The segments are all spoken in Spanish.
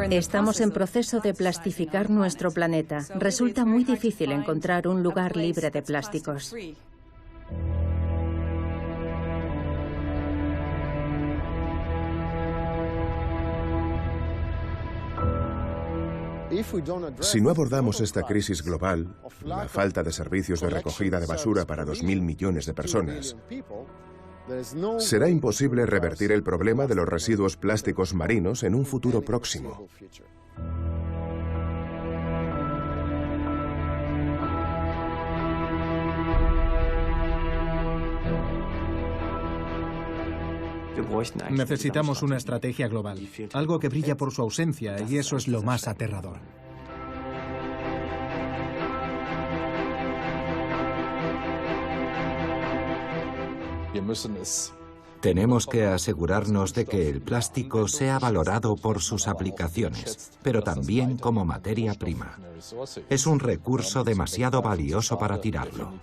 Estamos en proceso de plastificar nuestro planeta. Resulta muy difícil encontrar un lugar libre de plásticos. Si no abordamos esta crisis global, la falta de servicios de recogida de basura para 2.000 millones de personas, será imposible revertir el problema de los residuos plásticos marinos en un futuro próximo. Necesitamos una estrategia global, algo que brilla por su ausencia, y eso es lo más aterrador. Tenemos que asegurarnos de que el plástico sea valorado por sus aplicaciones, pero también como materia prima. Es un recurso demasiado valioso para tirarlo.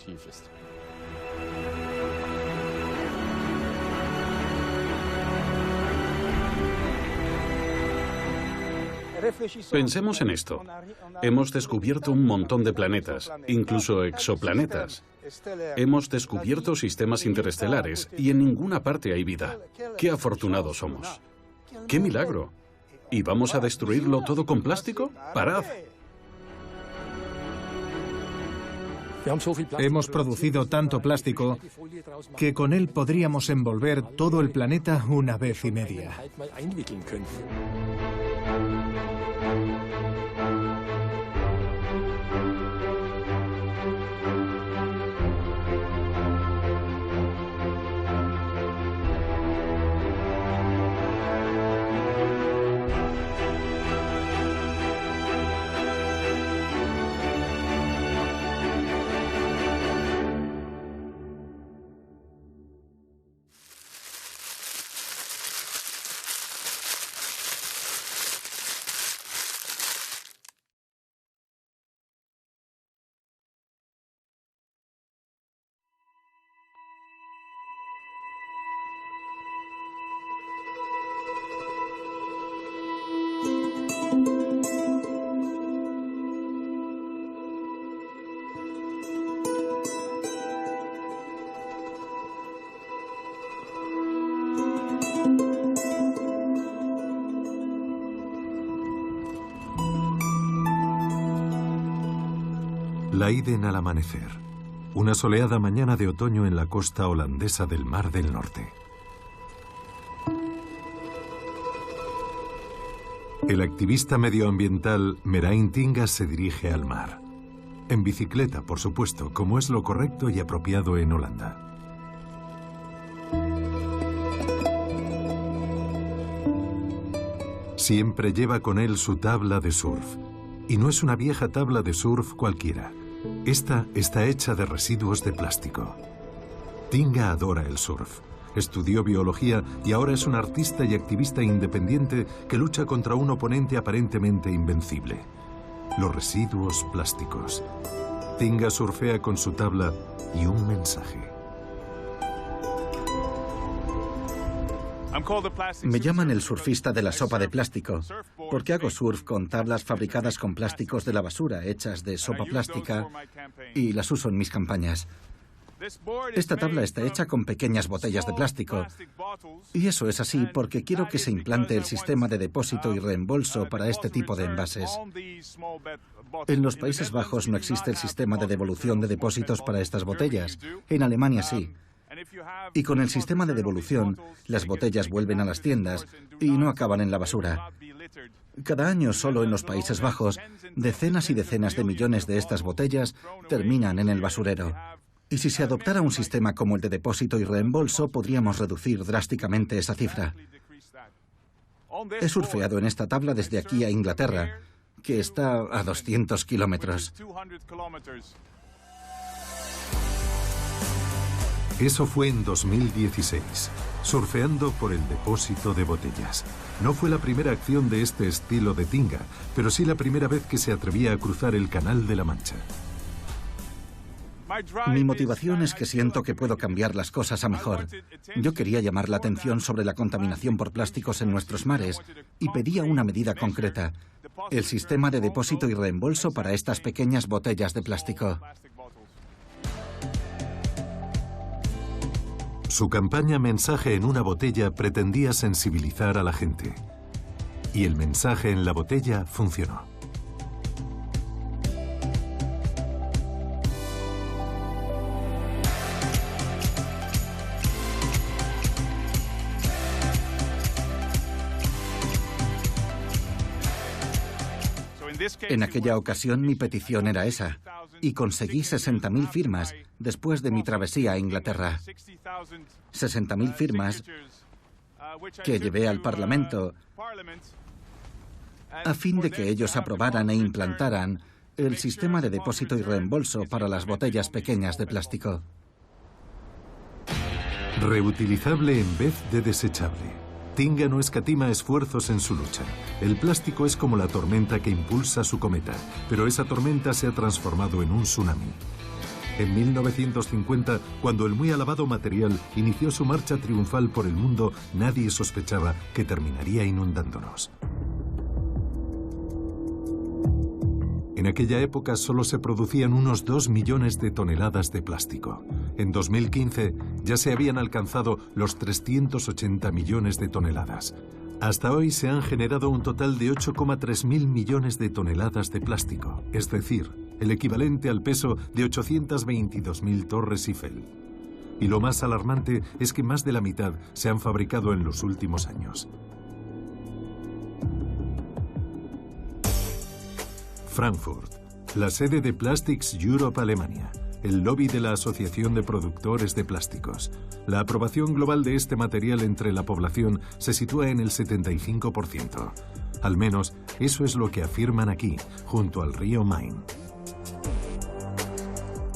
Pensemos en esto. Hemos descubierto un montón de planetas, incluso exoplanetas. Hemos descubierto sistemas interestelares y en ninguna parte hay vida. ¡Qué afortunados somos! ¡Qué milagro! ¿Y vamos a destruirlo todo con plástico? ¡Parad! Hemos producido tanto plástico que con él podríamos envolver todo el planeta una vez y media. Leiden al amanecer. Una soleada mañana de otoño en la costa holandesa del Mar del Norte. El activista medioambiental Merain Tinga se dirige al mar. En bicicleta, por supuesto, como es lo correcto y apropiado en Holanda. Siempre lleva con él su tabla de surf. Y no es una vieja tabla de surf cualquiera. Esta está hecha de residuos de plástico. Tinga adora el surf. Estudió biología y ahora es un artista y activista independiente que lucha contra un oponente aparentemente invencible: los residuos plásticos. Tinga surfea con su tabla y un mensaje. Me llaman el surfista de la sopa de plástico, porque hago surf con tablas fabricadas con plásticos de la basura, hechas de sopa plástica, y las uso en mis campañas. Esta tabla está hecha con pequeñas botellas de plástico, y eso es así porque quiero que se implante el sistema de depósito y reembolso para este tipo de envases. En los Países Bajos no existe el sistema de devolución de depósitos para estas botellas. En Alemania sí. Y con el sistema de devolución, las botellas vuelven a las tiendas y no acaban en la basura. Cada año, solo en los Países Bajos, decenas y decenas de millones de estas botellas terminan en el basurero. Y si se adoptara un sistema como el de depósito y reembolso, podríamos reducir drásticamente esa cifra. He surfeado en esta tabla desde aquí a Inglaterra, que está a 200 kilómetros. Eso fue en 2016, surfeando por el depósito de botellas. No fue la primera acción de este estilo de Tinga, pero sí la primera vez que se atrevía a cruzar el Canal de la Mancha. Mi motivación es que siento que puedo cambiar las cosas a mejor. Yo quería llamar la atención sobre la contaminación por plásticos en nuestros mares y pedía una medida concreta: el sistema de depósito y reembolso para estas pequeñas botellas de plástico. Su campaña Mensaje en una botella pretendía sensibilizar a la gente. Y el mensaje en la botella funcionó. En aquella ocasión mi petición era esa, y conseguí 60.000 firmas después de mi travesía a Inglaterra. 60.000 firmas que llevé al Parlamento a fin de que ellos aprobaran e implantaran el sistema de depósito y reembolso para las botellas pequeñas de plástico. Reutilizable en vez de desechable. Tinga no escatima esfuerzos en su lucha. El plástico es como la tormenta que impulsa su cometa, pero esa tormenta se ha transformado en un tsunami. En 1950, cuando el muy alabado material inició su marcha triunfal por el mundo, nadie sospechaba que terminaría inundándonos. En aquella época solo se producían unos 2 millones de toneladas de plástico. En 2015 ya se habían alcanzado los 380 millones de toneladas. Hasta hoy se han generado un total de 8,3 mil millones de toneladas de plástico, es decir, el equivalente al peso de 822.000 Torres Eiffel. Y lo más alarmante es que más de la mitad se han fabricado en los últimos años. Frankfurt, la sede de Plastics Europe Alemania, el lobby de la Asociación de Productores de Plásticos. La aprobación global de este material entre la población se sitúa en el 75%. Al menos eso es lo que afirman aquí, junto al río Main.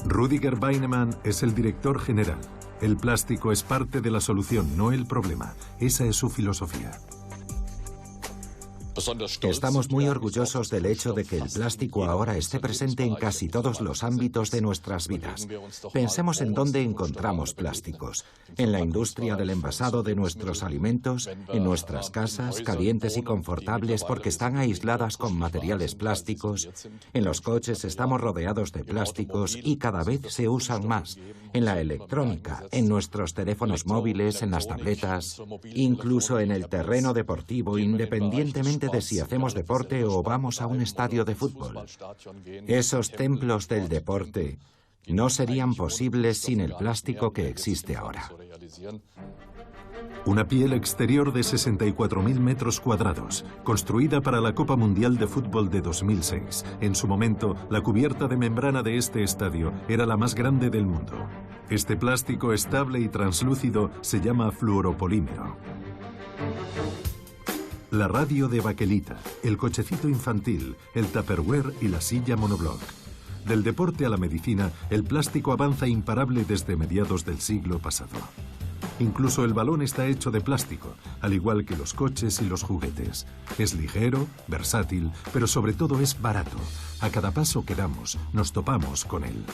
Rüdiger Weinemann es el director general. El plástico es parte de la solución, no el problema. Esa es su filosofía. Estamos muy orgullosos del hecho de que el plástico ahora esté presente en casi todos los ámbitos de nuestras vidas. Pensemos en dónde encontramos plásticos. En la industria del envasado de nuestros alimentos, en nuestras casas, calientes y confortables porque están aisladas con materiales plásticos. En los coches estamos rodeados de plásticos y cada vez se usan más. En la electrónica, en nuestros teléfonos móviles, en las tabletas, incluso en el terreno deportivo, independientemente de si hacemos deporte o vamos a un estadio de fútbol. Esos templos del deporte no serían posibles sin el plástico que existe ahora. Una piel exterior de 64.000 metros cuadrados, construida para la Copa Mundial de Fútbol de 2006. En su momento, la cubierta de membrana de este estadio era la más grande del mundo. Este plástico estable y translúcido se llama fluoropolímero. La radio de baquelita, el cochecito infantil, el Tupperware y la silla monobloc. Del deporte a la medicina, el plástico avanza imparable desde mediados del siglo pasado. Incluso el balón está hecho de plástico, al igual que los coches y los juguetes. Es ligero, versátil, pero sobre todo es barato. A cada paso que damos, nos topamos con él.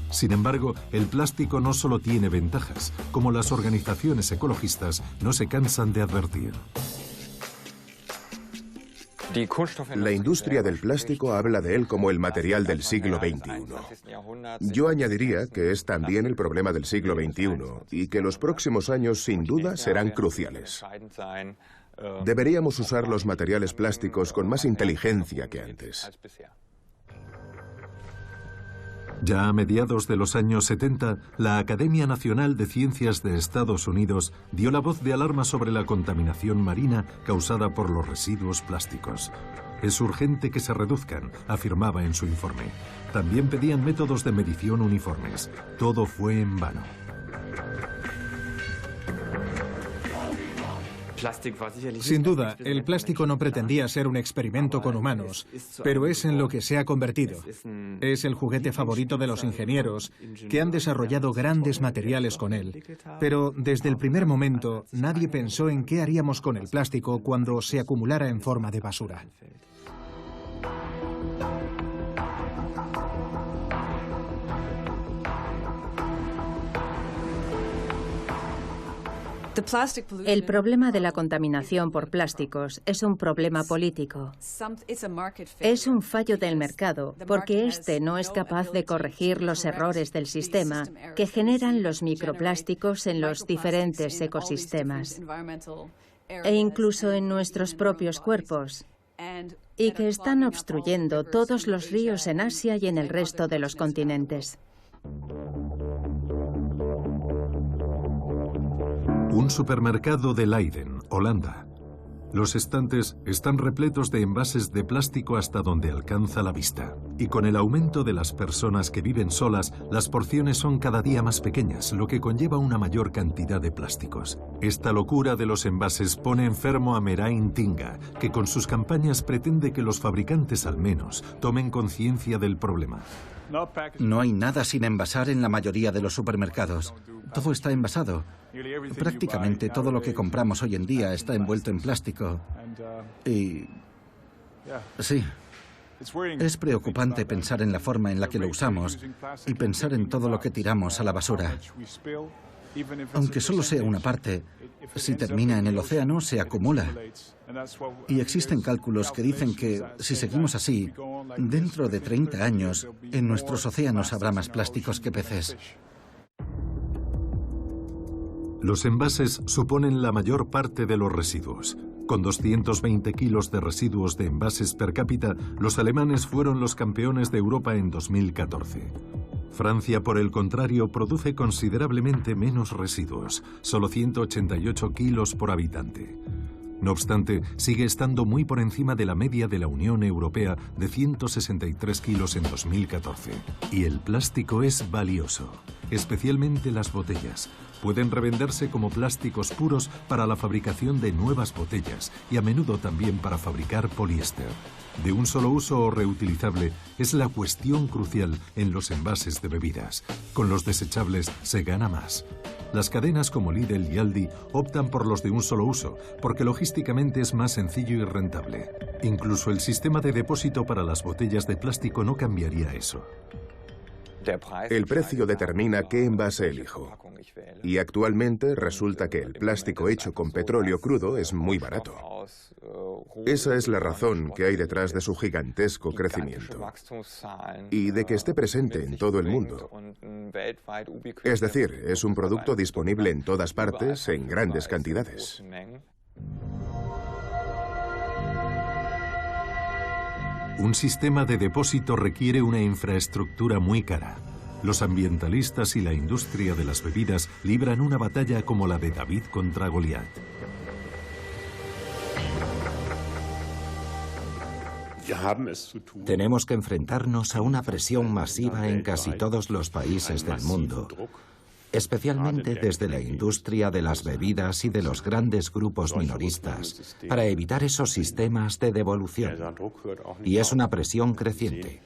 Sin embargo, el plástico no solo tiene ventajas, como las organizaciones ecologistas no se cansan de advertir. La industria del plástico habla de él como el material del siglo XXI. Yo añadiría que es también el problema del siglo XXI y que los próximos años sin duda serán cruciales. Deberíamos usar los materiales plásticos con más inteligencia que antes. Ya a mediados de los años 70, la Academia Nacional de Ciencias de Estados Unidos dio la voz de alarma sobre la contaminación marina causada por los residuos plásticos. Es urgente que se reduzcan, afirmaba en su informe. También pedían métodos de medición uniformes. Todo fue en vano. Sin duda, el plástico no pretendía ser un experimento con humanos, pero es en lo que se ha convertido. Es el juguete favorito de los ingenieros, que han desarrollado grandes materiales con él. Pero desde el primer momento, nadie pensó en qué haríamos con el plástico cuando se acumulara en forma de basura. El problema de la contaminación por plásticos es un problema político. Es un fallo del mercado porque éste no es capaz de corregir los errores del sistema que generan los microplásticos en los diferentes ecosistemas e incluso en nuestros propios cuerpos, y que están obstruyendo todos los ríos en Asia y en el resto de los continentes. Un supermercado de Leiden, Holanda. Los estantes están repletos de envases de plástico hasta donde alcanza la vista. Y con el aumento de las personas que viven solas, las porciones son cada día más pequeñas, lo que conlleva una mayor cantidad de plásticos. Esta locura de los envases pone enfermo a Merain Tinga, que con sus campañas pretende que los fabricantes al menos tomen conciencia del problema. No hay nada sin envasar en la mayoría de los supermercados. Todo está envasado. Prácticamente todo lo que compramos hoy en día está envuelto en plástico. Y sí, es preocupante pensar en la forma en la que lo usamos y pensar en todo lo que tiramos a la basura. Aunque solo sea una parte, si termina en el océano, se acumula. Y existen cálculos que dicen que, si seguimos así, dentro de 30 años, en nuestros océanos habrá más plásticos que peces. Los envases suponen la mayor parte de los residuos. Con 220 kilos de residuos de envases per cápita, los alemanes fueron los campeones de Europa en 2014. Francia, por el contrario, produce considerablemente menos residuos, solo 188 kilos por habitante. No obstante, sigue estando muy por encima de la media de la Unión Europea de 163 kilos en 2014. Y el plástico es valioso, especialmente las botellas. Pueden revenderse como plásticos puros para la fabricación de nuevas botellas y a menudo también para fabricar poliéster. De un solo uso o reutilizable es la cuestión crucial en los envases de bebidas. Con los desechables se gana más. Las cadenas como Lidl y Aldi optan por los de un solo uso, porque logísticamente es más sencillo y rentable. Incluso el sistema de depósito para las botellas de plástico no cambiaría eso. El precio determina qué envase elijo. Y actualmente resulta que el plástico hecho con petróleo crudo es muy barato. Esa es la razón que hay detrás de su gigantesco crecimiento y de que esté presente en todo el mundo. Es decir, es un producto disponible en todas partes en grandes cantidades. Un sistema de depósito requiere una infraestructura muy cara. Los ambientalistas y la industria de las bebidas libran una batalla como la de David contra Goliat. Tenemos que enfrentarnos a una presión masiva en casi todos los países del mundo, especialmente desde la industria de las bebidas y de los grandes grupos minoristas, para evitar esos sistemas de devolución. Y es una presión creciente.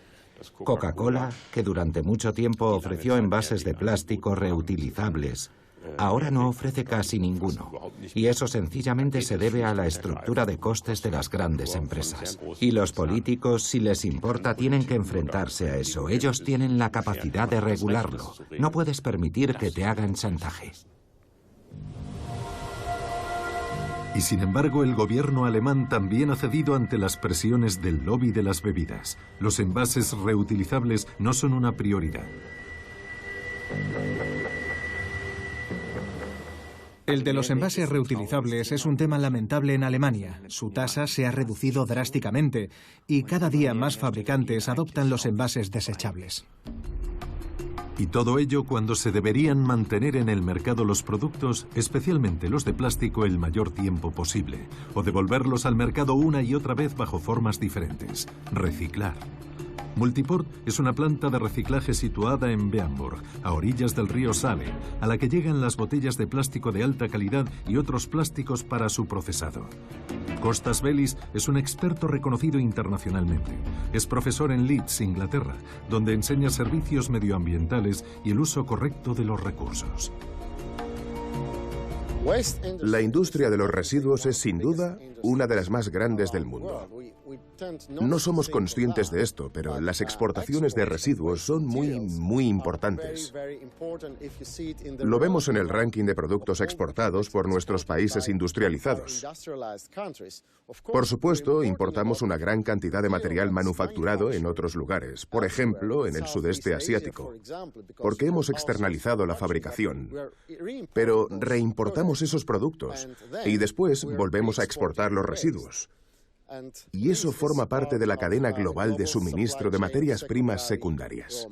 Coca-Cola, que durante mucho tiempo ofreció envases de plástico reutilizables, ahora no ofrece casi ninguno. Y eso sencillamente se debe a la estructura de costes de las grandes empresas. Y los políticos, si les importa, tienen que enfrentarse a eso. Ellos tienen la capacidad de regularlo. No puedes permitir que te hagan chantaje. Y sin embargo, el gobierno alemán también ha cedido ante las presiones del lobby de las bebidas. Los envases reutilizables no son una prioridad. El de los envases reutilizables es un tema lamentable en Alemania. Su tasa se ha reducido drásticamente y cada día más fabricantes adoptan los envases desechables. Y todo ello cuando se deberían mantener en el mercado los productos, especialmente los de plástico, el mayor tiempo posible, o devolverlos al mercado una y otra vez bajo formas diferentes. Reciclar. Multiport es una planta de reciclaje situada en Bernburg, a orillas del río Saale, a la que llegan las botellas de plástico de alta calidad y otros plásticos para su procesado. Costas Bellis es un experto reconocido internacionalmente. Es profesor en Leeds, Inglaterra, donde enseña servicios medioambientales y el uso correcto de los recursos. La industria de los residuos es sin duda una de las más grandes del mundo. No somos conscientes de esto, pero las exportaciones de residuos son muy importantes. Lo vemos en el ranking de productos exportados por nuestros países industrializados. Por supuesto, importamos una gran cantidad de material manufacturado en otros lugares, por ejemplo, en el sudeste asiático, porque hemos externalizado la fabricación. Pero reimportamos esos productos y después volvemos a exportar los residuos. Y eso forma parte de la cadena global de suministro de materias primas secundarias.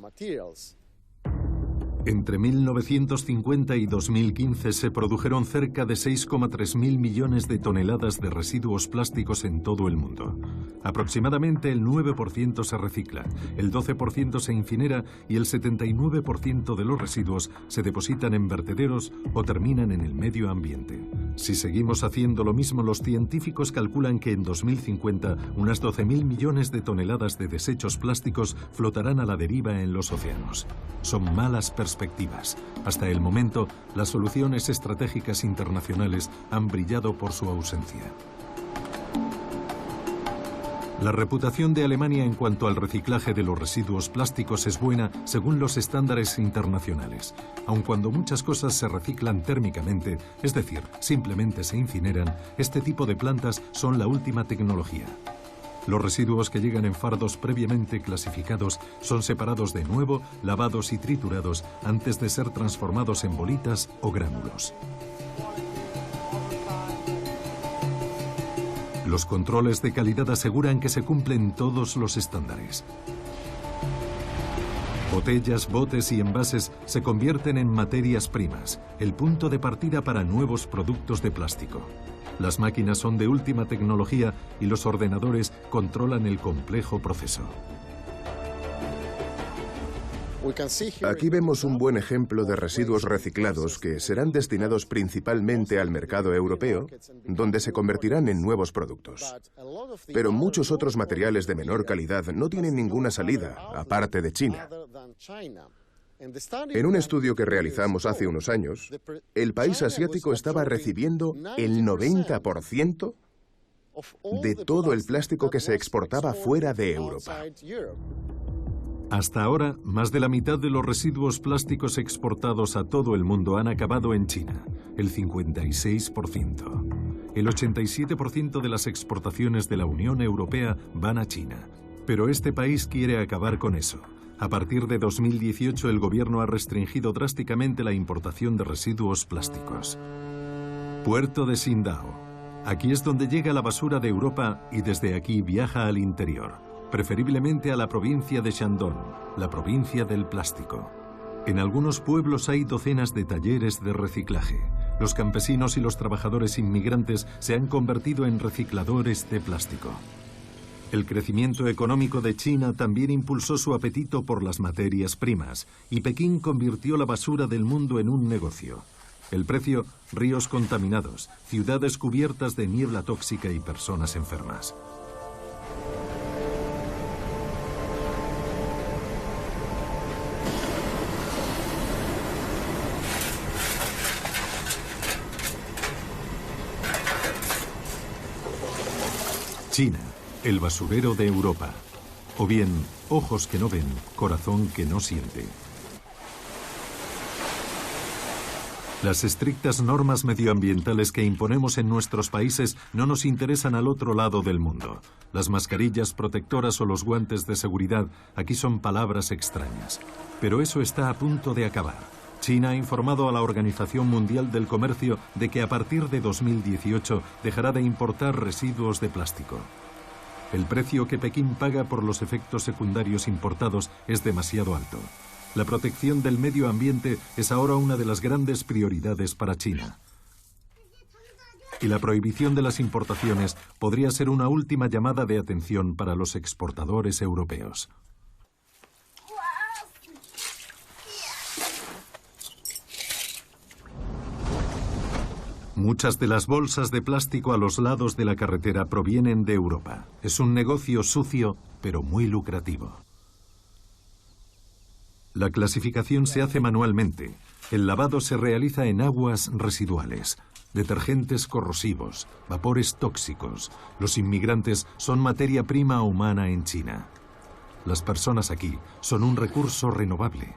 Entre 1950 y 2015 se produjeron cerca de 6,3 mil millones de toneladas de residuos plásticos en todo el mundo. Aproximadamente el 9% se recicla, el 12% se incinera y el 79% de los residuos se depositan en vertederos o terminan en el medio ambiente. Si seguimos haciendo lo mismo, los científicos calculan que en 2050 unas 12.000 millones de toneladas de desechos plásticos flotarán a la deriva en los océanos. Son malas perspectivas. Hasta el momento, las soluciones estratégicas internacionales han brillado por su ausencia. La reputación de Alemania en cuanto al reciclaje de los residuos plásticos es buena según los estándares internacionales, aun cuando muchas cosas se reciclan térmicamente, es decir, simplemente se incineran, este tipo de plantas son la última tecnología. Los residuos que llegan en fardos previamente clasificados son separados de nuevo, lavados y triturados antes de ser transformados en bolitas o gránulos. Los controles de calidad aseguran que se cumplen todos los estándares. Botellas, botes y envases se convierten en materias primas, el punto de partida para nuevos productos de plástico. Las máquinas son de última tecnología y los ordenadores controlan el complejo proceso. Aquí vemos un buen ejemplo de residuos reciclados que serán destinados principalmente al mercado europeo, donde se convertirán en nuevos productos. Pero muchos otros materiales de menor calidad no tienen ninguna salida, aparte de China. En un estudio que realizamos hace unos años, el país asiático estaba recibiendo el 90% de todo el plástico que se exportaba fuera de Europa. Hasta ahora, más de la mitad de los residuos plásticos exportados a todo el mundo han acabado en China, el 56%. El 87% de las exportaciones de la Unión Europea van a China. Pero este país quiere acabar con eso. A partir de 2018, el gobierno ha restringido drásticamente la importación de residuos plásticos. Puerto de Qingdao. Aquí es donde llega la basura de Europa y desde aquí viaja al interior. Preferiblemente a la provincia de Shandong, la provincia del plástico. En algunos pueblos hay docenas de talleres de reciclaje. Los campesinos y los trabajadores inmigrantes se han convertido en recicladores de plástico. El crecimiento económico de China también impulsó su apetito por las materias primas, y Pekín convirtió la basura del mundo en un negocio. El precio: ríos contaminados, ciudades cubiertas de niebla tóxica y personas enfermas. China, el basurero de Europa. O bien, ojos que no ven, corazón que no siente. Las estrictas normas medioambientales que imponemos en nuestros países no nos interesan al otro lado del mundo. Las mascarillas protectoras o los guantes de seguridad aquí son palabras extrañas. Pero eso está a punto de acabar. China ha informado a la Organización Mundial del Comercio de que a partir de 2018 dejará de importar residuos de plástico. El precio que Pekín paga por los efectos secundarios importados es demasiado alto. La protección del medio ambiente es ahora una de las grandes prioridades para China. Y la prohibición de las importaciones podría ser una última llamada de atención para los exportadores europeos. Muchas de las bolsas de plástico a los lados de la carretera provienen de Europa. Es un negocio sucio, pero muy lucrativo. La clasificación se hace manualmente. El lavado se realiza en aguas residuales. detergentes corrosivos, vapores tóxicos. Los inmigrantes son materia prima humana en China. Las personas aquí son un recurso renovable.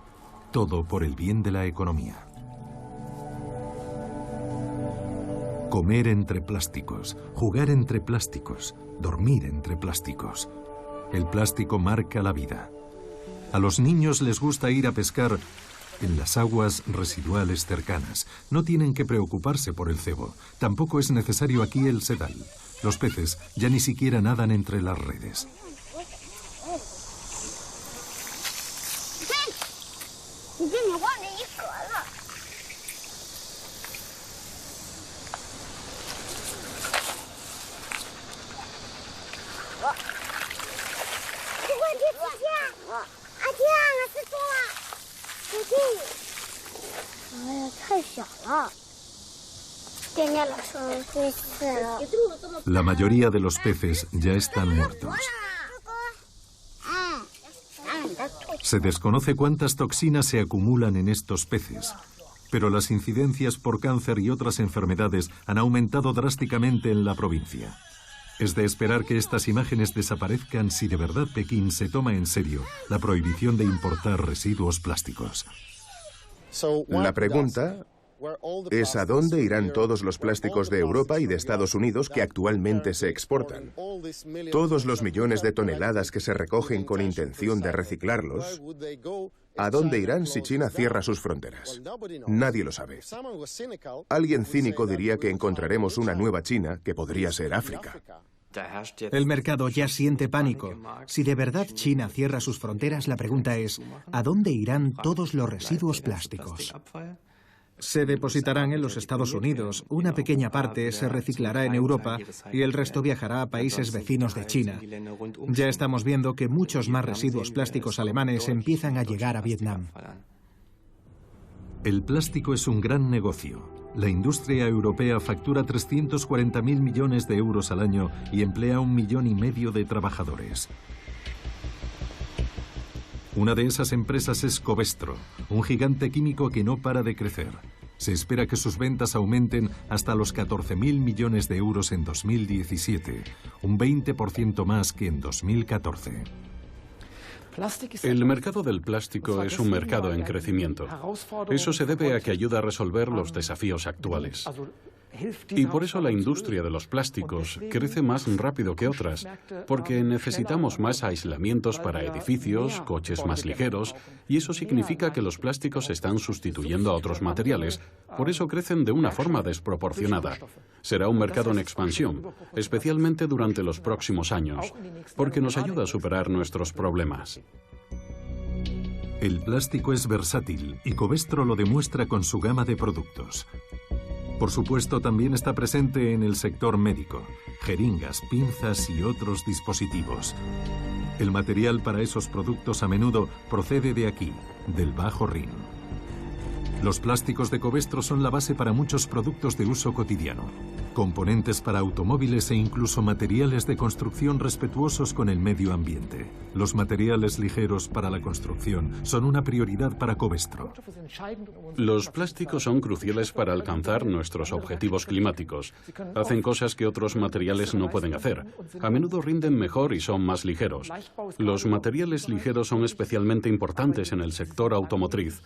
Todo por el bien de la economía. Comer entre plásticos, jugar entre plásticos, dormir entre plásticos. El plástico marca la vida. A los niños les gusta ir a pescar en las aguas residuales cercanas. No tienen que preocuparse por el cebo. Tampoco es necesario aquí el sedal. Los peces ya ni siquiera nadan entre las redes. La mayoría de los peces ya están muertos. Se desconoce cuántas toxinas se acumulan en estos peces, pero las incidencias por cáncer y otras enfermedades han aumentado drásticamente en la provincia. Es de esperar que estas imágenes desaparezcan si de verdad Pekín se toma en serio la prohibición de importar residuos plásticos. La pregunta es ¿a dónde irán todos los plásticos de Europa y de Estados Unidos que actualmente se exportan? Todos los millones de toneladas que se recogen con intención de reciclarlos, ¿a dónde irán si China cierra sus fronteras? Nadie lo sabe. Alguien cínico diría que encontraremos una nueva China que podría ser África. El mercado ya siente pánico. Si de verdad China cierra sus fronteras, la pregunta es, ¿a dónde irán todos los residuos plásticos? Se depositarán en los Estados Unidos, una pequeña parte se reciclará en Europa y el resto viajará a países vecinos de China. Ya estamos viendo que muchos más residuos plásticos alemanes empiezan a llegar a Vietnam. El plástico es un gran negocio. La industria europea factura 340.000 millones de euros al año y emplea 1,5 millones de trabajadores. Una de esas empresas es Covestro, un gigante químico que no para de crecer. Se espera que sus ventas aumenten hasta los 14.000 millones de euros en 2017, un 20% más que en 2014. El mercado del plástico es un mercado en crecimiento. Eso se debe a que ayuda a resolver los desafíos actuales. Y por eso la industria de los plásticos crece más rápido que otras, porque necesitamos más aislamientos para edificios, coches más ligeros, y eso significa que los plásticos están sustituyendo a otros materiales. Por eso crecen de una forma desproporcionada. Será un mercado en expansión, especialmente durante los próximos años, porque nos ayuda a superar nuestros problemas. El plástico es versátil y Covestro lo demuestra con su gama de productos. Por supuesto, también está presente en el sector médico, jeringas, pinzas y otros dispositivos. El material para esos productos a menudo procede de aquí, del Bajo Rin. Los plásticos de Covestro son la base para muchos productos de uso cotidiano, componentes para automóviles e incluso materiales de construcción respetuosos con el medio ambiente. Los materiales ligeros para la construcción son una prioridad para Covestro. Los plásticos son cruciales para alcanzar nuestros objetivos climáticos. Hacen cosas que otros materiales no pueden hacer. A menudo rinden mejor y son más ligeros. Los materiales ligeros son especialmente importantes en el sector automotriz.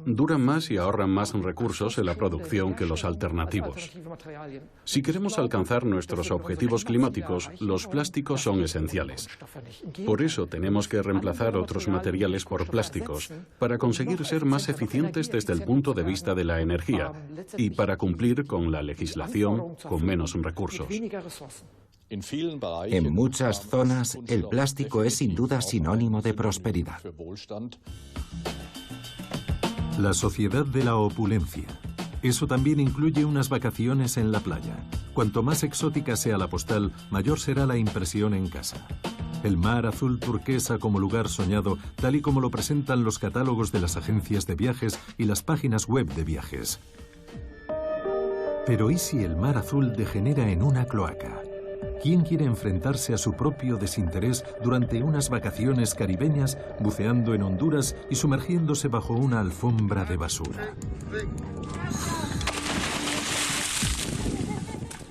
Duran más y ahorran más recursos en la producción que los alternativos. Si queremos alcanzar nuestros objetivos climáticos, los plásticos son esenciales. Por eso tenemos que reemplazar otros materiales por plásticos, para conseguir ser más eficientes desde el punto de vista de la energía y para cumplir con la legislación con menos recursos. En muchas zonas, el plástico es sin duda sinónimo de prosperidad. La sociedad de la opulencia. Eso también incluye unas vacaciones en la playa. Cuanto más exótica sea la postal, mayor será la impresión en casa. El mar azul turquesa como lugar soñado, tal y como lo presentan los catálogos de las agencias de viajes y las páginas web de viajes. Pero ¿y si el mar azul degenera en una cloaca? ¿Quién quiere enfrentarse a su propio desinterés durante unas vacaciones caribeñas, buceando en Honduras y sumergiéndose bajo una alfombra de basura?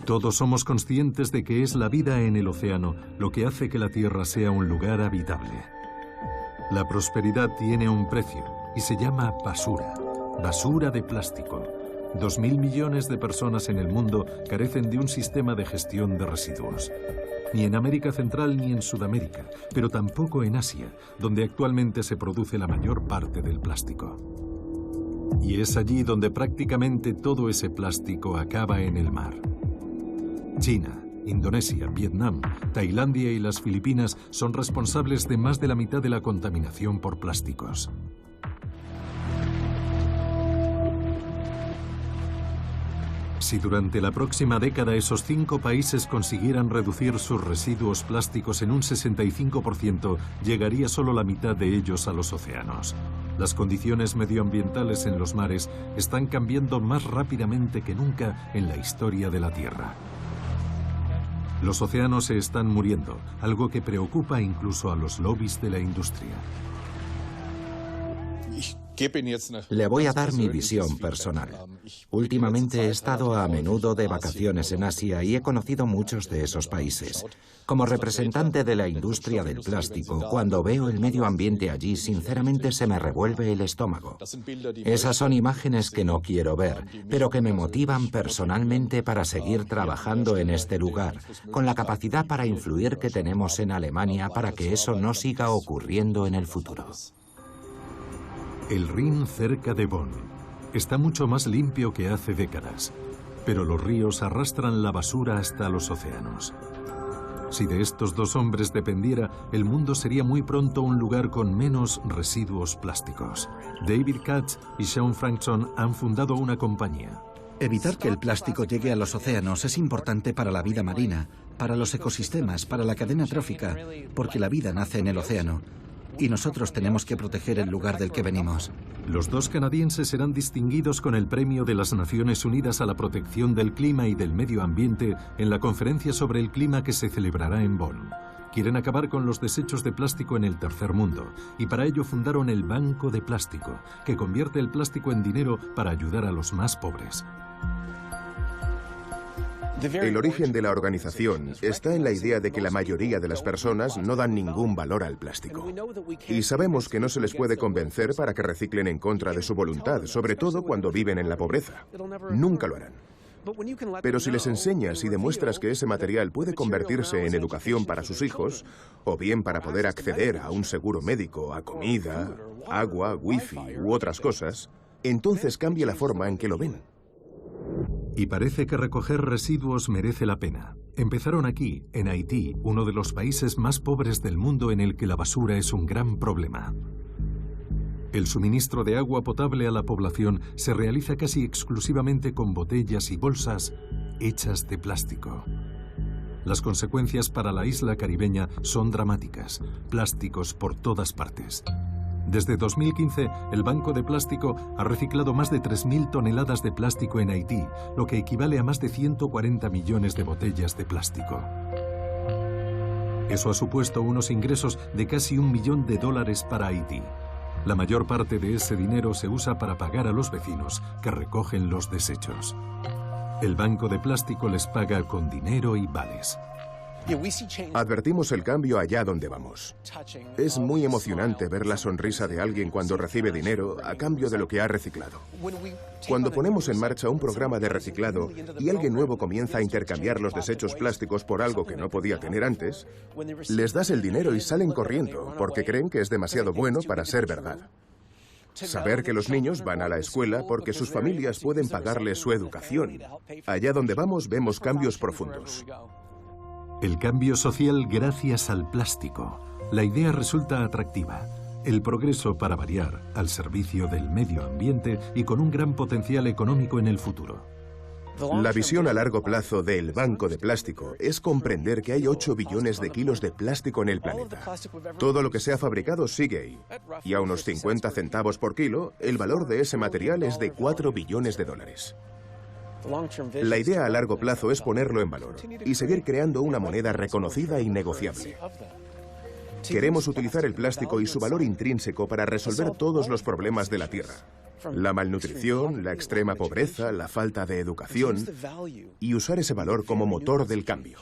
Todos somos conscientes de que es la vida en el océano lo que hace que la Tierra sea un lugar habitable. La prosperidad tiene un precio y se llama basura. Basura de plástico. 2.000 millones de personas en el mundo carecen de un sistema de gestión de residuos. Ni en América Central ni en Sudamérica, pero tampoco en Asia, donde actualmente se produce la mayor parte del plástico. Y es allí donde prácticamente todo ese plástico acaba en el mar. China, Indonesia, Vietnam, Tailandia y las Filipinas son responsables de más de la mitad de la contaminación por plásticos. Si durante la próxima década esos 5 países consiguieran reducir sus residuos plásticos en un 65%, llegaría solo la mitad de ellos a los océanos. Las condiciones medioambientales en los mares están cambiando más rápidamente que nunca en la historia de la Tierra. Los océanos se están muriendo, algo que preocupa incluso a los lobbies de la industria. Le voy a dar mi visión personal. Últimamente he estado a menudo de vacaciones en Asia y he conocido muchos de esos países. Como representante de la industria del plástico, cuando veo el medio ambiente allí, sinceramente se me revuelve el estómago. Esas son imágenes que no quiero ver, pero que me motivan personalmente para seguir trabajando en este lugar, con la capacidad para influir que tenemos en Alemania para que eso no siga ocurriendo en el futuro. El Rin cerca de Bonn está mucho más limpio que hace décadas, pero los ríos arrastran la basura hasta los océanos. Si de estos 2 hombres dependiera, el mundo sería muy pronto un lugar con menos residuos plásticos. David Katz y Sean Frankson han fundado una compañía. Evitar que el plástico llegue a los océanos es importante para la vida marina, para los ecosistemas, para la cadena trófica, porque la vida nace en el océano. Y nosotros tenemos que proteger el lugar del que venimos. Los 2 canadienses serán distinguidos con el Premio de las Naciones Unidas a la Protección del Clima y del Medio Ambiente en la conferencia sobre el clima que se celebrará en Bonn. Quieren acabar con los desechos de plástico en el tercer mundo y para ello fundaron el Banco de Plástico, que convierte el plástico en dinero para ayudar a los más pobres. El origen de la organización está en la idea de que la mayoría de las personas no dan ningún valor al plástico. Y sabemos que no se les puede convencer para que reciclen en contra de su voluntad, sobre todo cuando viven en la pobreza. Nunca lo harán. Pero si les enseñas y demuestras que ese material puede convertirse en educación para sus hijos, o bien para poder acceder a un seguro médico, a comida, agua, wifi u otras cosas, entonces cambia la forma en que lo ven. Y parece que recoger residuos merece la pena. Empezaron aquí, en Haití, uno de los países más pobres del mundo en el que la basura es un gran problema. El suministro de agua potable a la población se realiza casi exclusivamente con botellas y bolsas hechas de plástico. Las consecuencias para la isla caribeña son dramáticas. Plásticos por todas partes. Desde 2015, el Banco de Plástico ha reciclado más de 3.000 toneladas de plástico en Haití, lo que equivale a más de 140 millones de botellas de plástico. Eso ha supuesto unos ingresos de casi $1 millón para Haití. La mayor parte de ese dinero se usa para pagar a los vecinos que recogen los desechos. El Banco de Plástico les paga con dinero y vales. Advertimos el cambio allá donde vamos. Es muy emocionante ver la sonrisa de alguien cuando recibe dinero a cambio de lo que ha reciclado. Cuando ponemos en marcha un programa de reciclado y alguien nuevo comienza a intercambiar los desechos plásticos por algo que no podía tener antes, les das el dinero y salen corriendo porque creen que es demasiado bueno para ser verdad. Saber que los niños van a la escuela porque sus familias pueden pagarles su educación. Allá donde vamos vemos cambios profundos. El cambio social gracias al plástico. La idea resulta atractiva. El progreso, para variar, al servicio del medio ambiente y con un gran potencial económico en el futuro. La visión a largo plazo del Banco de Plástico es comprender que hay 8 billones de kilos de plástico en el planeta. Todo lo que se ha fabricado sigue ahí. Y a unos 50 centavos por kilo, el valor de ese material es de $4 billones. La idea a largo plazo es ponerlo en valor y seguir creando una moneda reconocida e innegociable. Queremos utilizar el plástico y su valor intrínseco para resolver todos los problemas de la Tierra. La malnutrición, la extrema pobreza, la falta de educación, y usar ese valor como motor del cambio.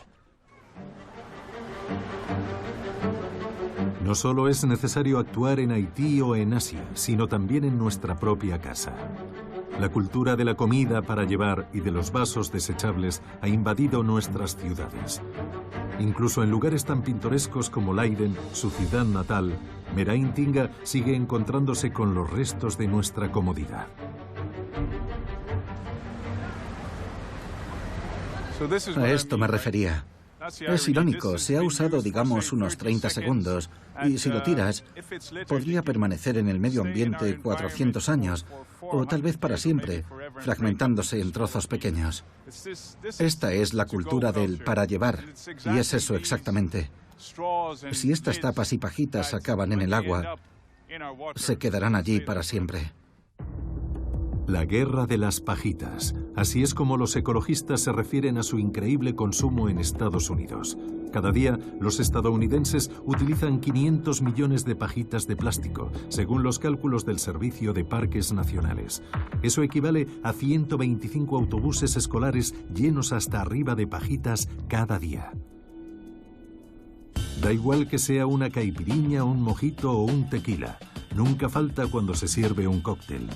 No solo es necesario actuar en Haití o en Asia, sino también en nuestra propia casa. La cultura de la comida para llevar y de los vasos desechables ha invadido nuestras ciudades. Incluso en lugares tan pintorescos como Leiden, su ciudad natal, Merain Tinga sigue encontrándose con los restos de nuestra comodidad. A esto me refería. Es irónico, se ha usado, digamos, unos 30 segundos, y si lo tiras, podría permanecer en el medio ambiente 400 años, o tal vez para siempre, fragmentándose en trozos pequeños. Esta es la cultura del para llevar, y es eso exactamente. Si estas tapas y pajitas acaban en el agua, se quedarán allí para siempre. La guerra de las pajitas. Así es como los ecologistas se refieren a su increíble consumo en Estados Unidos. Cada día, los estadounidenses utilizan 500 millones de pajitas de plástico, según los cálculos del Servicio de Parques Nacionales. Eso equivale a 125 autobuses escolares llenos hasta arriba de pajitas cada día. Da igual que sea una caipiriña, un mojito o un tequila. Nunca falta cuando se sirve un cóctel.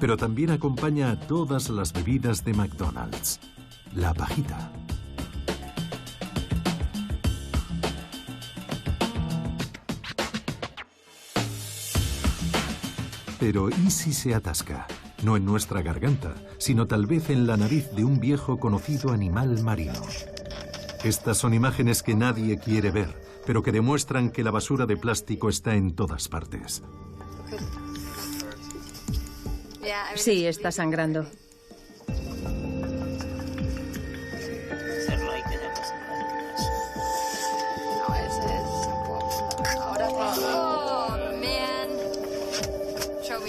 Pero también acompaña a todas las bebidas de McDonald's. La pajita. Pero ¿y si se atasca? No en nuestra garganta, sino tal vez en la nariz de un viejo conocido animal marino. Estas son imágenes que nadie quiere ver, pero que demuestran que la basura de plástico está en todas partes. Sí, está sangrando.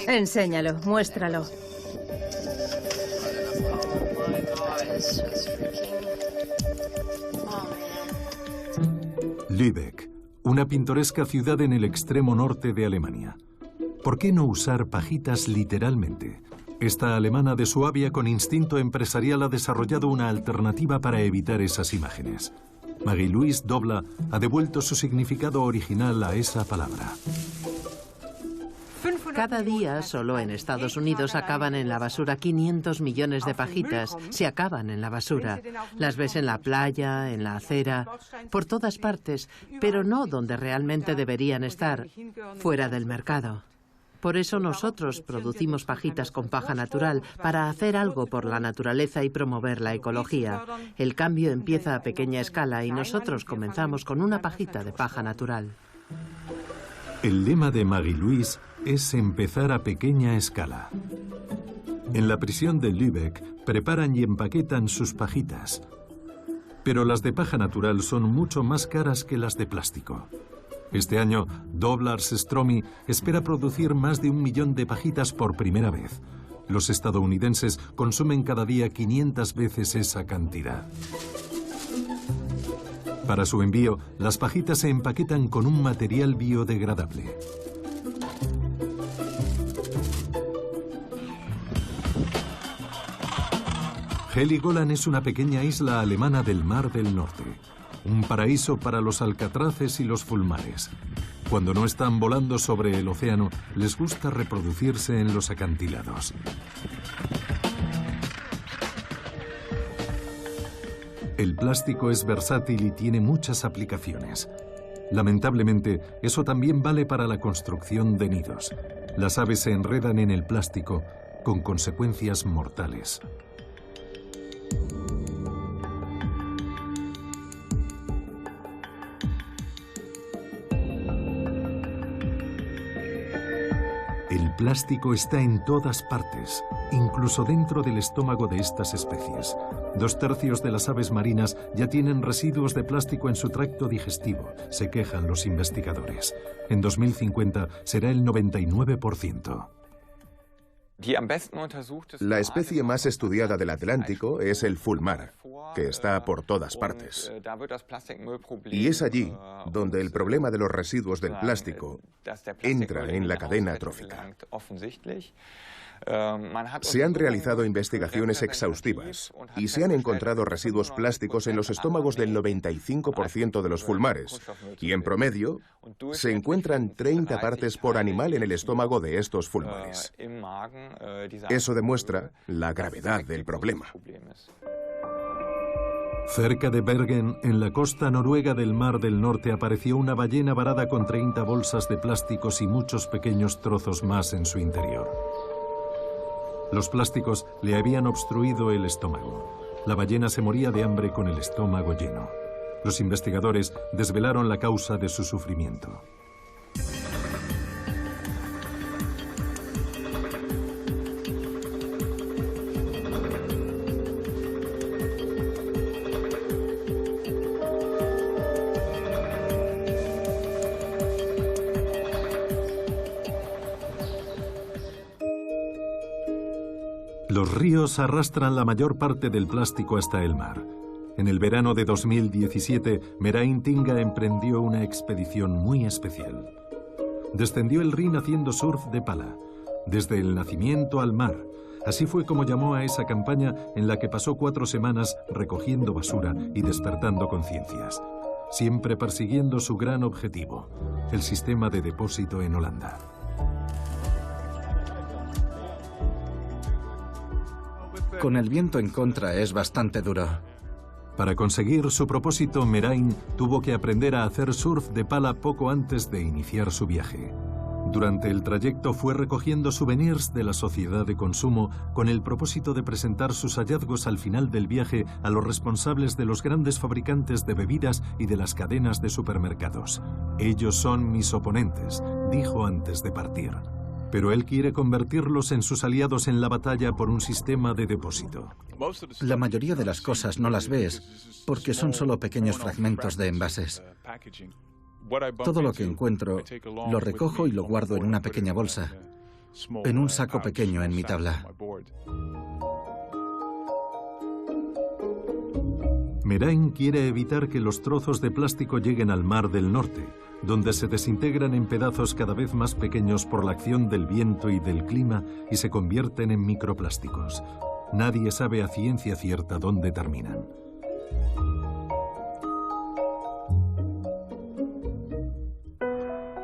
Enséñalo, muéstralo. Lübeck, una pintoresca ciudad en el extremo norte de Alemania. ¿Por qué no usar pajitas literalmente? Esta alemana de Suabia con instinto empresarial ha desarrollado una alternativa para evitar esas imágenes. Marie-Louise Dobler ha devuelto su significado original a esa palabra. Cada día, solo en Estados Unidos, acaban en la basura 500 millones de pajitas. Se acaban en la basura. Las ves en la playa, en la acera, por todas partes, pero no donde realmente deberían estar, fuera del mercado. Por eso nosotros producimos pajitas con paja natural, para hacer algo por la naturaleza y promover la ecología. El cambio empieza a pequeña escala y nosotros comenzamos con una pajita de paja natural. El lema de Marie-Louise es empezar a pequeña escala. En la prisión de Lübeck preparan y empaquetan sus pajitas. Pero las de paja natural son mucho más caras que las de plástico. Este año, Doblars Stromy espera producir más de 1 millón de pajitas por primera vez. Los estadounidenses consumen cada día 500 veces esa cantidad. Para su envío, las pajitas se empaquetan con un material biodegradable. Heligoland es una pequeña isla alemana del Mar del Norte. Un paraíso para los alcatraces y los fulmares. Cuando no están volando sobre el océano, les gusta reproducirse en los acantilados. El plástico es versátil y tiene muchas aplicaciones. Lamentablemente, eso también vale para la construcción de nidos. Las aves se enredan en el plástico, con consecuencias mortales. El plástico está en todas partes, incluso dentro del estómago de estas especies. 2/3 de las aves marinas ya tienen residuos de plástico en su tracto digestivo, se quejan los investigadores. En 2050 será el 99%. La especie más estudiada del Atlántico es el fulmar, que está por todas partes. Y es allí donde el problema de los residuos del plástico entra en la cadena trófica. Se han realizado investigaciones exhaustivas y se han encontrado residuos plásticos en los estómagos del 95% de los fulmares, y en promedio se encuentran 30 partes por animal en el estómago de estos fulmares. Eso demuestra la gravedad del problema. Cerca de Bergen, en la costa noruega del Mar del Norte, apareció una ballena varada con 30 bolsas de plásticos y muchos pequeños trozos más en su interior. Los plásticos le habían obstruido el estómago. La ballena se moría de hambre con el estómago lleno. Los investigadores desvelaron la causa de su sufrimiento. Los ríos arrastran la mayor parte del plástico hasta el mar. En el verano de 2017, Merain Tinga emprendió una expedición muy especial. Descendió el Rin haciendo surf de pala, desde el nacimiento al mar. Así fue como llamó a esa campaña en la que pasó 4 semanas recogiendo basura y despertando conciencias, siempre persiguiendo su gran objetivo, el sistema de depósito en Holanda. Con el viento en contra es bastante duro. Para conseguir su propósito, Merain tuvo que aprender a hacer surf de pala poco antes de iniciar su viaje. Durante el trayecto fue recogiendo souvenirs de la sociedad de consumo con el propósito de presentar sus hallazgos al final del viaje a los responsables de los grandes fabricantes de bebidas y de las cadenas de supermercados. Ellos son mis oponentes, dijo antes de partir. Pero él quiere convertirlos en sus aliados en la batalla por un sistema de depósito. La mayoría de las cosas no las ves porque son solo pequeños fragmentos de envases. Todo lo que encuentro lo recojo y lo guardo en una pequeña bolsa, en un saco pequeño en mi tabla. Merain quiere evitar que los trozos de plástico lleguen al Mar del Norte, donde se desintegran en pedazos cada vez más pequeños por la acción del viento y del clima y se convierten en microplásticos. Nadie sabe a ciencia cierta dónde terminan.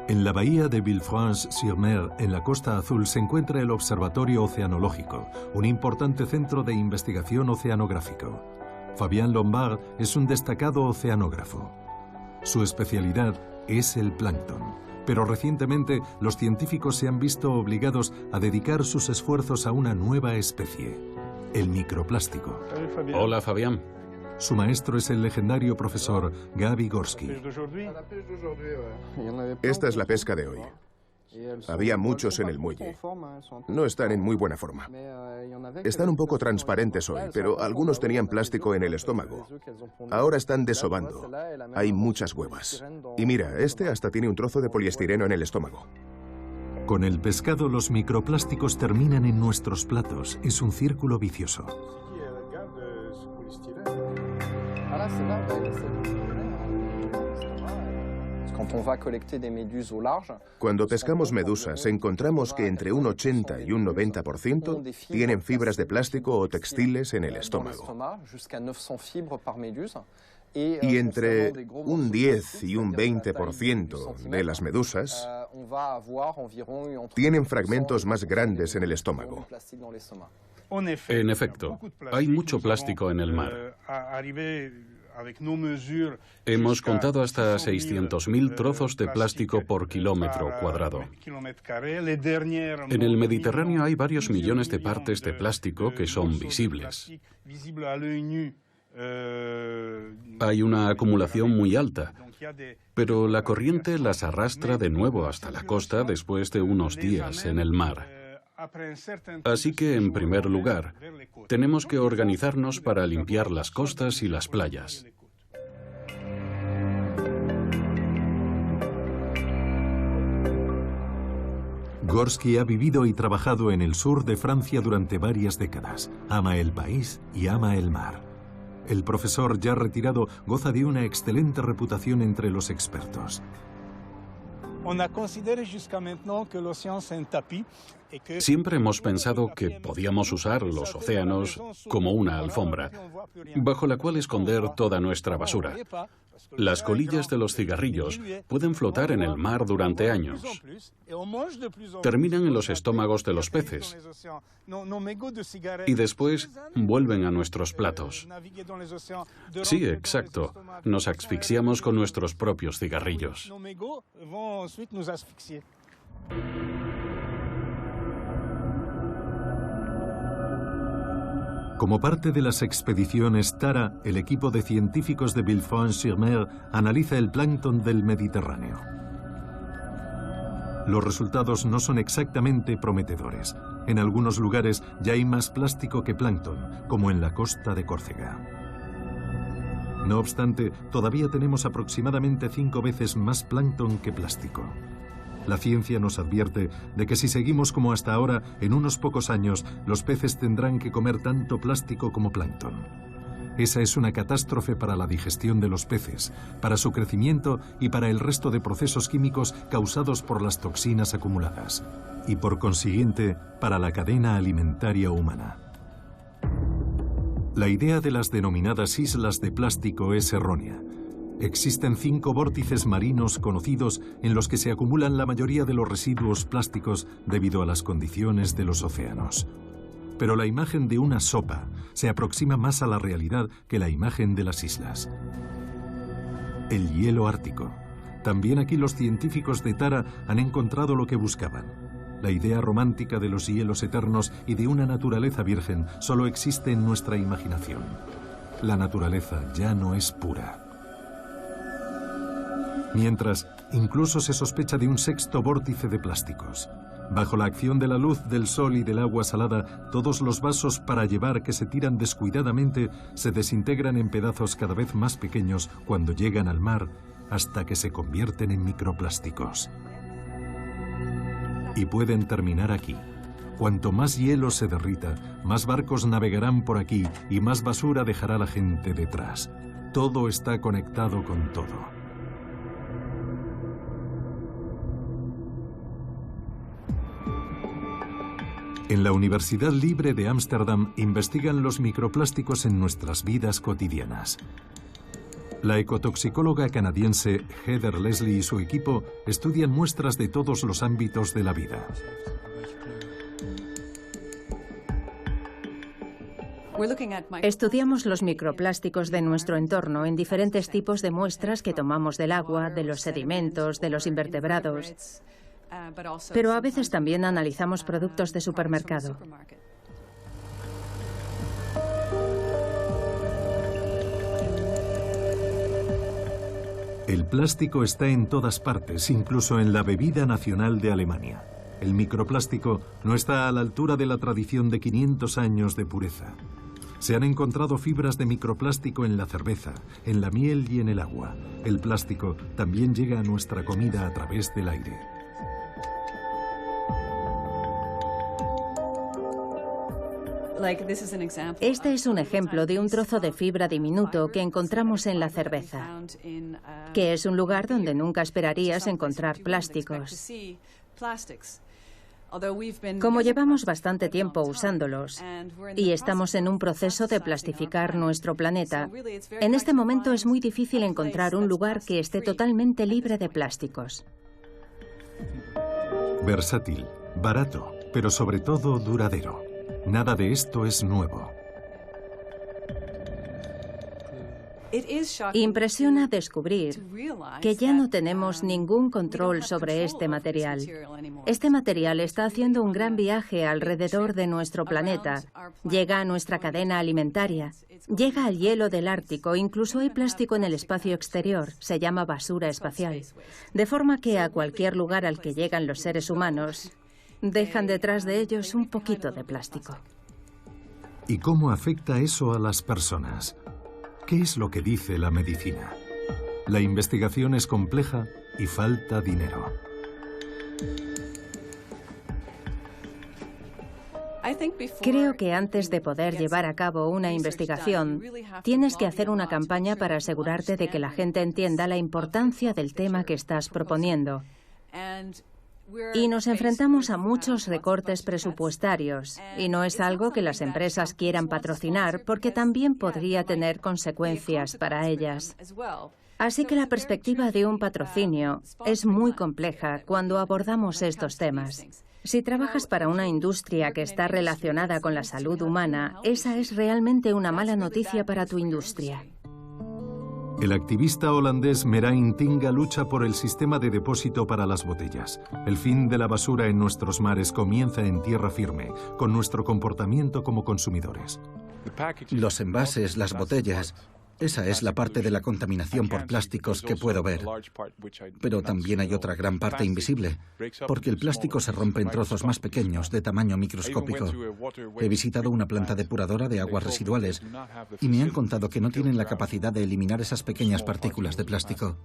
En la bahía de Villefranche-sur-Mer, en la Costa Azul, se encuentra el Observatorio Oceanológico, un importante centro de investigación oceanográfico. Fabien Lombard es un destacado oceanógrafo. Su especialidad es el plancton, pero recientemente los científicos se han visto obligados a dedicar sus esfuerzos a una nueva especie, el microplástico. Hola, Fabián. Su maestro es el legendario profesor Gabi Gorski. Esta es la pesca de hoy. Había muchos en el muelle. No están en muy buena forma. Están un poco transparentes hoy, pero algunos tenían plástico en el estómago. Ahora están desovando. Hay muchas huevas. Y mira, este hasta tiene un trozo de poliestireno en el estómago. Con el pescado, los microplásticos terminan en nuestros platos. Es un círculo vicioso. Cuando pescamos medusas, encontramos que entre un 80 y un 90% tienen fibras de plástico o textiles en el estómago. Y entre un 10 y un 20% de las medusas tienen fragmentos más grandes en el estómago. En efecto, hay mucho plástico en el mar. Hemos contado hasta 600.000 trozos de plástico por kilómetro cuadrado. En el Mediterráneo hay varios millones de partes de plástico que son visibles. Hay una acumulación muy alta, pero la corriente las arrastra de nuevo hasta la costa después de unos días en el mar. Así que, en primer lugar, tenemos que organizarnos para limpiar las costas y las playas. Gorski ha vivido y trabajado en el sur de Francia durante varias décadas. Ama el país y ama el mar. El profesor, ya retirado, goza de una excelente reputación entre los expertos. Siempre hemos pensado que podíamos usar los océanos como una alfombra, bajo la cual esconder toda nuestra basura. Las colillas de los cigarrillos pueden flotar en el mar durante años. Terminan en los estómagos de los peces y después vuelven a nuestros platos. Sí, exacto. Nos asfixiamos con nuestros propios cigarrillos. Como parte de las expediciones Tara, el equipo de científicos de Villefranche-sur-Mer analiza el plancton del Mediterráneo. Los resultados no son exactamente prometedores. En algunos lugares ya hay más plástico que plancton, como en la costa de Córcega. No obstante, todavía tenemos aproximadamente 5 veces más plancton que plástico. La ciencia nos advierte de que si seguimos como hasta ahora, en unos pocos años, los peces tendrán que comer tanto plástico como plancton. Esa es una catástrofe para la digestión de los peces, para su crecimiento y para el resto de procesos químicos causados por las toxinas acumuladas, y por consiguiente, para la cadena alimentaria humana. La idea de las denominadas islas de plástico es errónea. Existen 5 vórtices marinos conocidos en los que se acumulan la mayoría de los residuos plásticos debido a las condiciones de los océanos. Pero la imagen de una sopa se aproxima más a la realidad que la imagen de las islas. El hielo ártico. También aquí los científicos de Tara han encontrado lo que buscaban. La idea romántica de los hielos eternos y de una naturaleza virgen solo existe en nuestra imaginación. La naturaleza ya no es pura. Mientras, incluso se sospecha de un 6º vórtice de plásticos. Bajo la acción de la luz del sol y del agua salada, todos los vasos para llevar que se tiran descuidadamente se desintegran en pedazos cada vez más pequeños cuando llegan al mar, hasta que se convierten en microplásticos. Y pueden terminar aquí. Cuanto más hielo se derrita, más barcos navegarán por aquí y más basura dejará la gente detrás. Todo está conectado con todo. En la Universidad Libre de Ámsterdam investigan los microplásticos en nuestras vidas cotidianas. La ecotoxicóloga canadiense Heather Leslie y su equipo estudian muestras de todos los ámbitos de la vida. Estudiamos los microplásticos de nuestro entorno en diferentes tipos de muestras que tomamos del agua, de los sedimentos, de los invertebrados. Pero a veces también analizamos productos de supermercado. El plástico está en todas partes, incluso en la bebida nacional de Alemania. El microplástico no está a la altura de la tradición de 500 años de pureza. Se han encontrado fibras de microplástico en la cerveza, en la miel y en el agua. El plástico también llega a nuestra comida a través del aire. Este es un ejemplo de un trozo de fibra diminuto que encontramos en la cerveza, que es un lugar donde nunca esperarías encontrar plásticos. Como llevamos bastante tiempo usándolos y estamos en un proceso de plastificar nuestro planeta, en este momento es muy difícil encontrar un lugar que esté totalmente libre de plásticos. Versátil, barato, pero sobre todo duradero. Nada de esto es nuevo. Impresiona descubrir que ya no tenemos ningún control sobre este material. Este material está haciendo un gran viaje alrededor de nuestro planeta. Llega a nuestra cadena alimentaria. Llega al hielo del Ártico. Incluso hay plástico en el espacio exterior. Se llama basura espacial. De forma que a cualquier lugar al que llegan los seres humanos, dejan detrás de ellos un poquito de plástico. ¿Y cómo afecta eso a las personas? ¿Qué es lo que dice la medicina? La investigación es compleja y falta dinero. Creo que antes de poder llevar a cabo una investigación, tienes que hacer una campaña para asegurarte de que la gente entienda la importancia del tema que estás proponiendo Y nos enfrentamos a muchos recortes presupuestarios, y no es algo que las empresas quieran patrocinar porque también podría tener consecuencias para ellas. Así que la perspectiva de un patrocinio es muy compleja cuando abordamos estos temas. Si trabajas para una industria que está relacionada con la salud humana, esa es realmente una mala noticia para tu industria. El activista holandés Merain Tinga lucha por el sistema de depósito para las botellas. El fin de la basura en nuestros mares comienza en tierra firme, con nuestro comportamiento como consumidores. Los envases, las botellas, esa es la parte de la contaminación por plásticos que puedo ver. Pero también hay otra gran parte invisible, porque el plástico se rompe en trozos más pequeños, de tamaño microscópico. He visitado una planta depuradora de aguas residuales y me han contado que no tienen la capacidad de eliminar esas pequeñas partículas de plástico.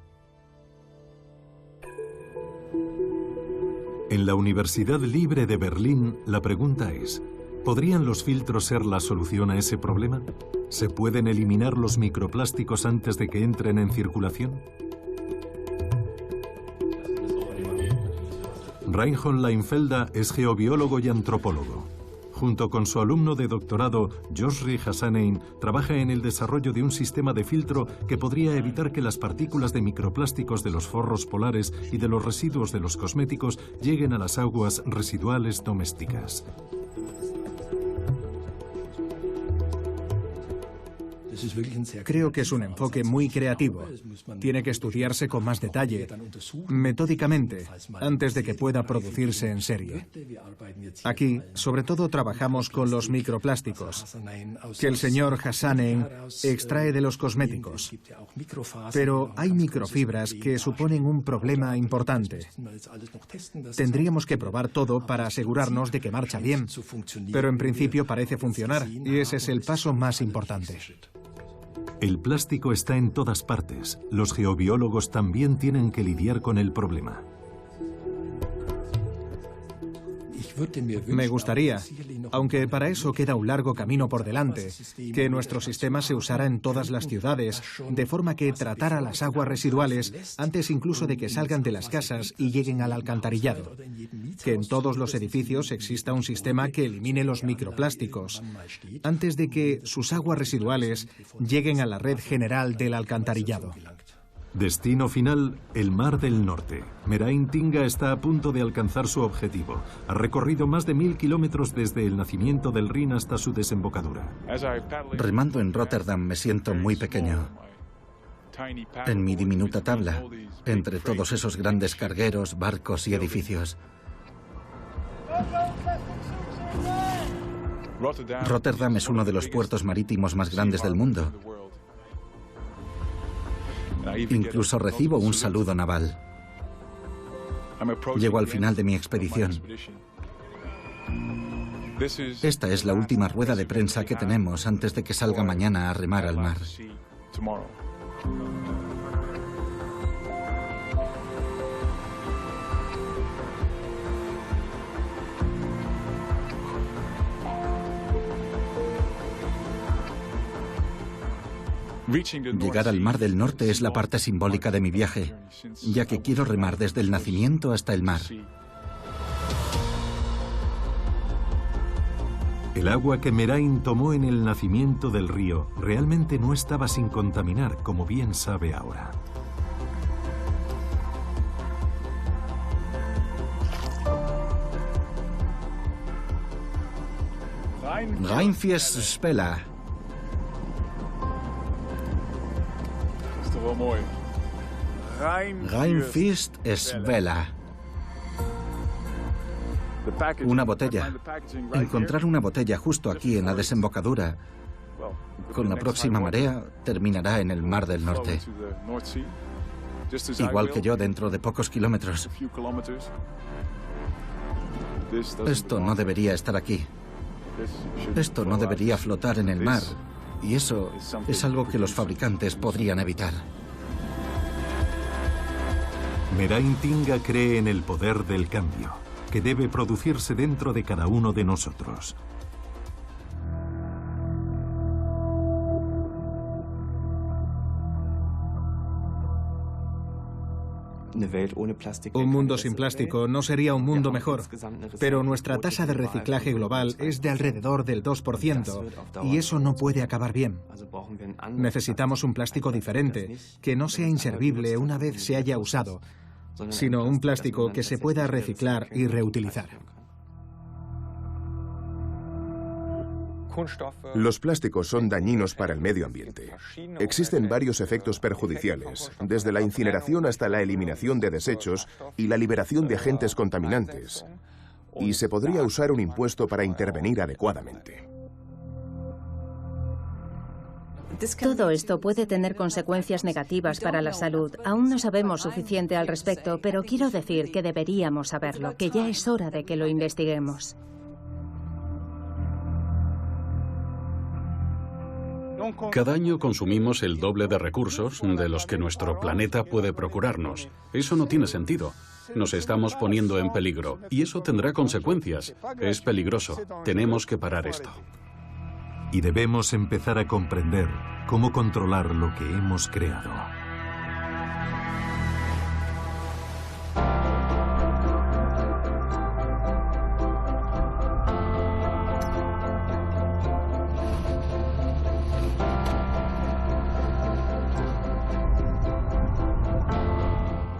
En la Universidad Libre de Berlín, la pregunta es: ¿podrían los filtros ser la solución a ese problema? ¿Se pueden eliminar los microplásticos antes de que entren en circulación? Reinhold Leinfelder es geobiólogo y antropólogo. Junto con su alumno de doctorado, Joshri Hassanein, trabaja en el desarrollo de un sistema de filtro que podría evitar que las partículas de microplásticos de los forros polares y de los residuos de los cosméticos lleguen a las aguas residuales domésticas. Creo que es un enfoque muy creativo. Tiene que estudiarse con más detalle, metódicamente, antes de que pueda producirse en serie. Aquí, sobre todo, trabajamos con los microplásticos, que el señor Hassanein extrae de los cosméticos. Pero hay microfibras que suponen un problema importante. Tendríamos que probar todo para asegurarnos de que marcha bien, pero en principio parece funcionar, y ese es el paso más importante. El plástico está en todas partes. Los geobiólogos también tienen que lidiar con el problema. Me gustaría, aunque para eso queda un largo camino por delante, que nuestro sistema se usara en todas las ciudades, de forma que tratara las aguas residuales antes incluso de que salgan de las casas y lleguen al alcantarillado. Que en todos los edificios exista un sistema que elimine los microplásticos antes de que sus aguas residuales lleguen a la red general del alcantarillado. Destino final, el Mar del Norte. Merain Tinga está a punto de alcanzar su objetivo. Ha recorrido más de 1000 kilómetros desde el nacimiento del Rin hasta su desembocadura. Remando en Rotterdam me siento muy pequeño. En mi diminuta tabla, entre todos esos grandes cargueros, barcos y edificios. Rotterdam es uno de los puertos marítimos más grandes del mundo. Incluso recibo un saludo naval. Llego al final de mi expedición. Esta es la última rueda de prensa que tenemos antes de que salga mañana a remar al mar. Llegar al Mar del Norte es la parte simbólica de mi viaje, ya que quiero remar desde el nacimiento hasta el mar. El agua que Merain tomó en el nacimiento del río realmente no estaba sin contaminar, como bien sabe ahora. Rheinfestspela. Rheinfestspela. Una botella. Encontrar una botella justo aquí en la desembocadura, con la próxima marea, terminará en el Mar del Norte. Igual que yo dentro de pocos kilómetros. Esto no debería estar aquí. Esto no debería flotar en el mar. Y eso es algo que los fabricantes podrían evitar. Merain Tinga cree en el poder del cambio, que debe producirse dentro de cada uno de nosotros. Un mundo sin plástico no sería un mundo mejor, pero nuestra tasa de reciclaje global es de alrededor del 2%, y eso no puede acabar bien. Necesitamos un plástico diferente, que no sea inservible una vez se haya usado, sino un plástico que se pueda reciclar y reutilizar. Los plásticos son dañinos para el medio ambiente. Existen varios efectos perjudiciales, desde la incineración hasta la eliminación de desechos y la liberación de agentes contaminantes. Y se podría usar un impuesto para intervenir adecuadamente. Todo esto puede tener consecuencias negativas para la salud. Aún no sabemos suficiente al respecto, pero quiero decir que deberíamos saberlo, que ya es hora de que lo investiguemos. Cada año consumimos el doble de recursos de los que nuestro planeta puede procurarnos. Eso no tiene sentido. Nos estamos poniendo en peligro y eso tendrá consecuencias. Es peligroso. Tenemos que parar esto. Y debemos empezar a comprender cómo controlar lo que hemos creado.